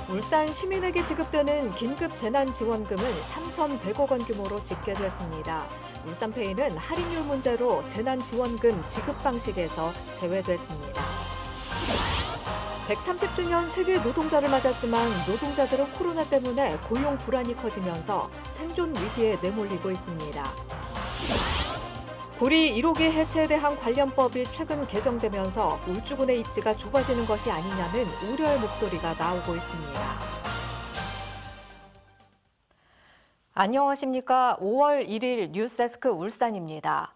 울산 시민에게 지급되는 긴급 재난지원금은 3,100억 원 규모로 집계됐습니다. 울산페이는 할인율 문제로 재난지원금 지급 방식에서 제외됐습니다. 130주년 세계 노동자를 맞았지만 노동자들은 코로나 때문에 고용 불안이 커지면서 생존 위기에 내몰리고 있습니다. 고리 1호기 해체에 대한 관련법이 최근 개정되면서 울주군의 입지가 좁아지는 것이 아니냐는 우려의 목소리가 나오고 있습니다. 안녕하십니까. 5월 1일 뉴스데스크 울산입니다.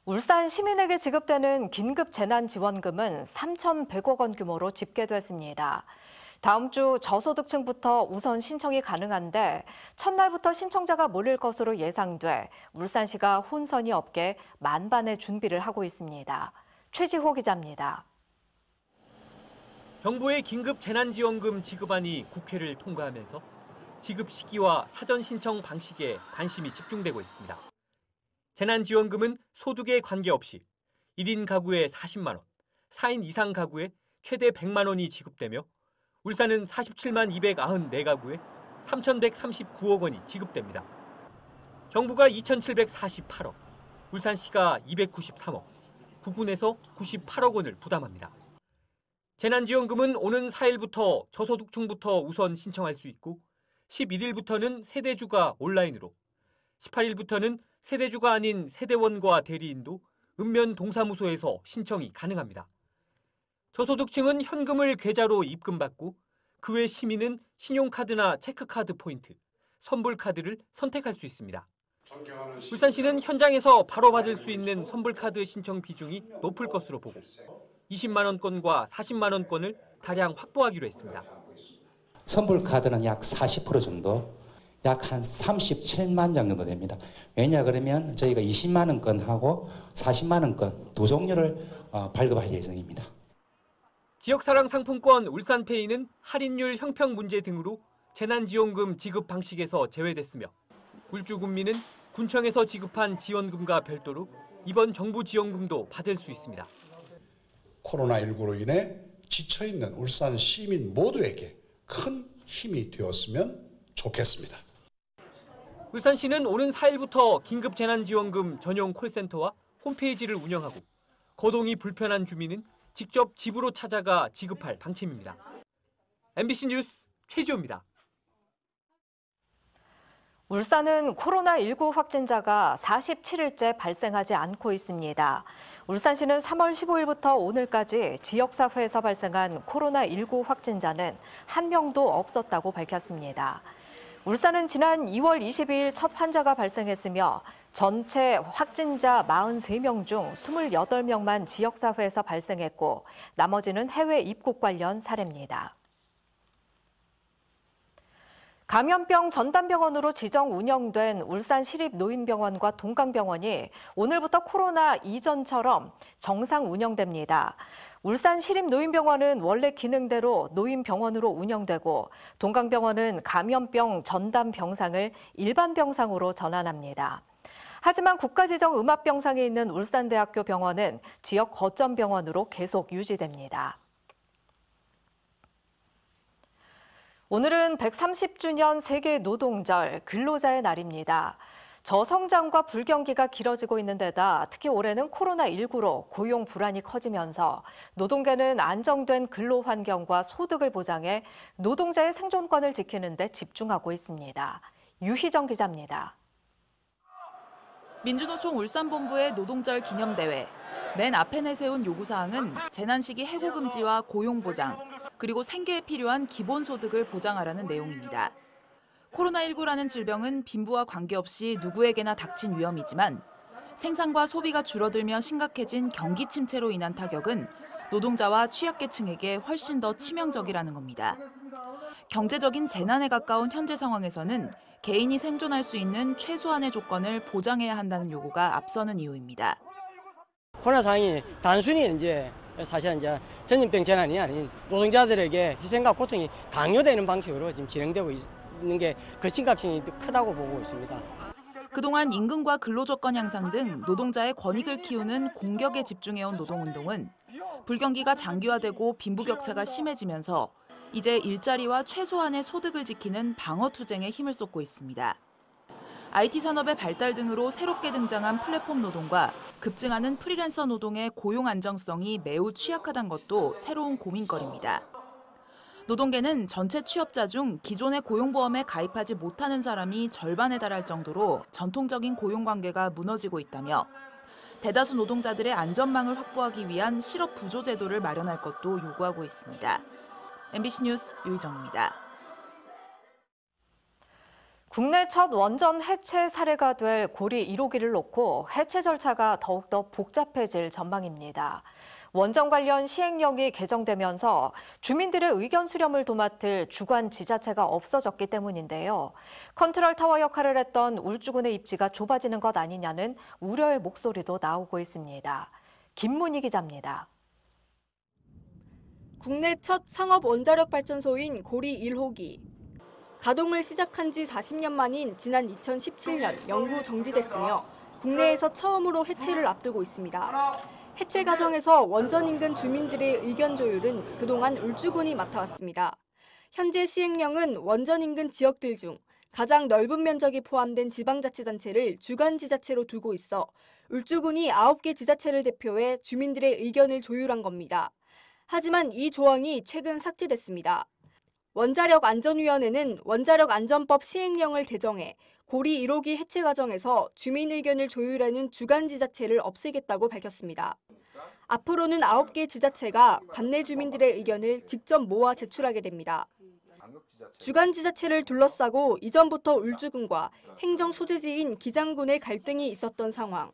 울산 시민에게 지급되는 긴급 재난지원금은 3,100억 원 규모로 집계됐습니다. 다음 주 저소득층부터 우선 신청이 가능한데 첫날부터 신청자가 몰릴 것으로 예상돼 울산시가 혼선이 없게 만반의 준비를 하고 있습니다. 최지호 기자입니다. 정부의 긴급 재난지원금 지급안이 국회를 통과하면서 지급 시기와 사전 신청 방식에 관심이 집중되고 있습니다. 재난지원금은 소득에 관계없이 1인 가구에 40만 원, 4인 이상 가구에 최대 100만 원이 지급되며 울산은 47만 294가구에 3,139억 원이 지급됩니다. 정부가 2,748억, 울산시가 293억, 구군에서 98억 원을 부담합니다. 재난지원금은 오는 4일부터 저소득층부터 우선 신청할 수 있고 11일부터는 세대주가 온라인으로, 18일부터는 세대주가 아닌 세대원과 대리인도 읍면 동사무소에서 신청이 가능합니다. 저소득층은 현금을 계좌로 입금받고 그 외 시민은 신용카드나 체크카드 포인트, 선불카드를 선택할 수 있습니다. 울산시는 현장에서 바로 받을 수 있는 선불카드 신청 비중이 높을 것으로 보고 20만 원권과 40만 원권을 다량 확보하기로 했습니다. 선불카드는 약 40% 정도, 약 한 37만 장 정도 됩니다. 왜냐 그러면 저희가 20만 원권하고 40만 원권 두 종류를 발급할 예정입니다. 지역사랑 상품권 울산페이는 할인율 형평 문제 등으로 재난지원금 지급 방식에서 제외됐으며 울주군민은 군청에서 지급한 지원금과 별도로 이번 정부 지원금도 받을 수 있습니다. 코로나19로 인해 지쳐있는 울산 시민 모두에게 큰 힘이 되었으면 좋겠습니다. 울산시는 오는 4일부터 긴급재난지원금 전용 콜센터와 홈페이지를 운영하고 거동이 불편한 주민은 직접 집으로 찾아가 지급할 방침입니다. MBC 뉴스 최지호입니다. 울산은 코로나19 확진자가 47일째 발생하지 않고 있습니다. 울산시는 3월 15일부터 오늘까지 지역사회에서 발생한 코로나19 확진자는 한 명도 없었다고 밝혔습니다. 울산은 지난 2월 22일 첫 환자가 발생했으며 전체 확진자 43명 중 28명만 지역사회에서 발생했고 나머지는 해외 입국 관련 사례입니다. 감염병 전담병원으로 지정 운영된 울산시립노인병원과 동강병원이 오늘부터 코로나 이전처럼 정상 운영됩니다. 울산시립노인병원은 원래 기능대로 노인병원으로 운영되고 동강병원은 감염병 전담 병상을 일반 병상으로 전환합니다. 하지만 국가지정 음압병상에 있는 울산대학교 병원은 지역 거점 병원으로 계속 유지됩니다. 오늘은 130주년 세계 노동절, 근로자의 날입니다. 저성장과 불경기가 길어지고 있는 데다 특히 올해는 코로나19로 고용 불안이 커지면서 노동계는 안정된 근로 환경과 소득을 보장해 노동자의 생존권을 지키는 데 집중하고 있습니다. 유희정 기자입니다. 민주노총 울산본부의 노동절 기념대회. 맨 앞에 내세운 요구사항은 재난 시기 해고 금지와 고용 보장, 그리고 생계에 필요한 기본소득을 보장하라는 내용입니다. 코로나19라는 질병은 빈부와 관계없이 누구에게나 닥친 위험이지만 생산과 소비가 줄어들며 심각해진 경기 침체로 인한 타격은 노동자와 취약계층에게 훨씬 더 치명적이라는 겁니다. 경제적인 재난에 가까운 현재 상황에서는 개인이 생존할 수 있는 최소한의 조건을 보장해야 한다는 요구가 앞서는 이유입니다. 코로나 상황이 단순히 사실은 전염병 재난이 아닌 노동자들에게 희생과 고통이 강요되는 방식으로 지금 진행되고 있는 게 그 심각성이 크다고 보고 있습니다. 그동안 임금과 근로조건 향상 등 노동자의 권익을 키우는 공격에 집중해온 노동운동은 불경기가 장기화되고 빈부격차가 심해지면서 이제 일자리와 최소한의 소득을 지키는 방어투쟁에 힘을 쏟고 있습니다. IT 산업의 발달 등으로 새롭게 등장한 플랫폼 노동과 급증하는 프리랜서 노동의 고용 안정성이 매우 취약하다는 것도 새로운 고민거리입니다. 노동계는 전체 취업자 중 기존의 고용보험에 가입하지 못하는 사람이 절반에 달할 정도로 전통적인 고용관계가 무너지고 있다며 대다수 노동자들의 안전망을 확보하기 위한 실업 부조 제도를 마련할 것도 요구하고 있습니다. MBC 뉴스 유희정입니다. 국내 첫 원전 해체 사례가 될 고리 1호기를 놓고 해체 절차가 더욱더 복잡해질 전망입니다. 원전 관련 시행령이 개정되면서 주민들의 의견 수렴을 도맡을 주관 지자체가 없어졌기 때문인데요. 컨트롤 타워 역할을 했던 울주군의 입지가 좁아지는 것 아니냐는 우려의 목소리도 나오고 있습니다. 김문희 기자입니다. 국내 첫 상업 원자력 발전소인 고리 1호기. 가동을 시작한 지 40년 만인 지난 2017년 영구 정지됐으며 국내에서 처음으로 해체를 앞두고 있습니다. 해체 과정에서 원전 인근 주민들의 의견 조율은 그동안 울주군이 맡아왔습니다. 현재 시행령은 원전 인근 지역들 중 가장 넓은 면적이 포함된 지방자치단체를 주관지자체로 두고 있어 울주군이 9개 지자체를 대표해 주민들의 의견을 조율한 겁니다. 하지만 이 조항이 최근 삭제됐습니다. 원자력안전위원회는 원자력안전법 시행령을 개정해 고리 1호기 해체 과정에서 주민 의견을 조율하는 주관지자체를 없애겠다고 밝혔습니다. 앞으로는 9개 지자체가 관내 주민들의 의견을 직접 모아 제출하게 됩니다. 주관지자체를 둘러싸고 이전부터 울주군과 행정 소재지인 기장군의 갈등이 있었던 상황.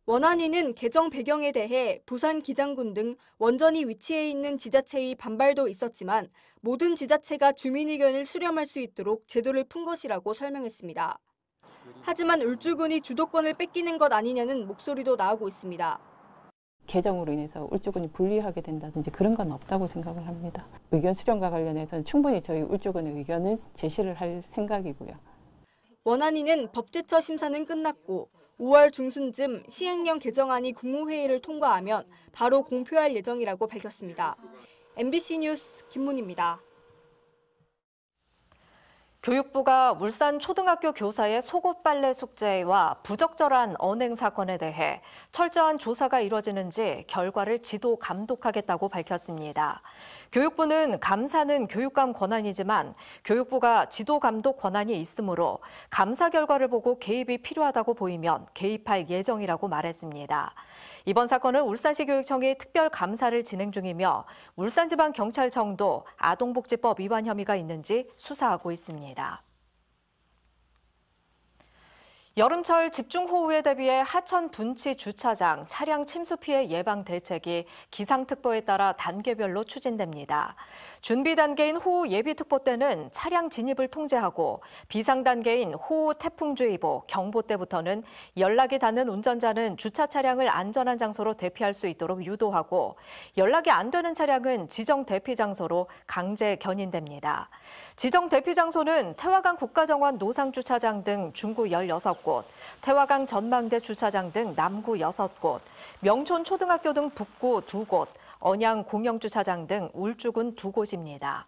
원안위는 개정 배경에 대해 부산 기장군 등 원전이 위치해 있는 지자체의 반발도 있었지만 모든 지자체가 주민 의견을 수렴할 수 있도록 제도를 푼 것이라고 설명했습니다. 하지만 울주군이 주도권을 뺏기는 것 아니냐는 목소리도 나오고 있습니다. 개정으로 인해서 울주군이 불리하게 된다든지 그런 건 없다고 생각을 합니다. 의견 수렴과 관련해서는 충분히 저희 울주군의 의견을 제시를 할 생각이고요. 원안위는 법제처 심사는 끝났고 5월 중순쯤 시행령 개정안이 국무회의를 통과하면 바로 공표할 예정이라고 밝혔습니다. MBC 뉴스 김문희입니다. 교육부가 울산 초등학교 교사의 속옷 빨래 숙제와 부적절한 언행 사건에 대해 철저한 조사가 이뤄지는지 결과를 지도 감독하겠다고 밝혔습니다. 교육부는 감사는 교육감 권한이지만 교육부가 지도 감독 권한이 있으므로 감사 결과를 보고 개입이 필요하다고 보이면 개입할 예정이라고 말했습니다. 이번 사건은 울산시 교육청이 특별 감사를 진행 중이며 울산지방경찰청도 아동복지법 위반 혐의가 있는지 수사하고 있습니다. 여름철 집중호우에 대비해 하천 둔치 주차장 차량 침수 피해 예방 대책이 기상특보에 따라 단계별로 추진됩니다. 준비 단계인 호우 예비특보 때는 차량 진입을 통제하고 비상 단계인 호우 태풍주의보 경보 때부터는 연락이 닿는 운전자는 주차 차량을 안전한 장소로 대피할 수 있도록 유도하고 연락이 안 되는 차량은 지정 대피 장소로 강제 견인됩니다. 지정 대피 장소는 태화강 국가정원 노상주차장 등 중구 16곳, 태화강 전망대 주차장 등 남구 6곳, 명촌 초등학교 등 북구 2곳, 언양 공영주차장 등 울주군 2곳입니다.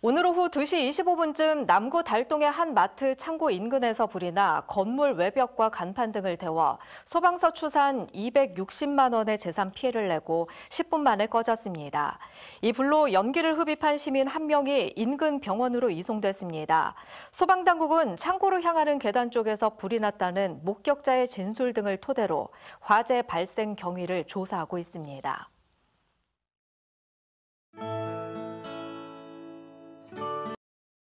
오늘 오후 2시 25분쯤 남구 달동의 한 마트 창고 인근에서 불이 나 건물 외벽과 간판 등을 태워 소방서 추산 260만 원의 재산 피해를 내고 10분 만에 꺼졌습니다. 이 불로 연기를 흡입한 시민 1명이 인근 병원으로 이송됐습니다. 소방당국은 창고로 향하는 계단 쪽에서 불이 났다는 목격자의 진술 등을 토대로 화재 발생 경위를 조사하고 있습니다.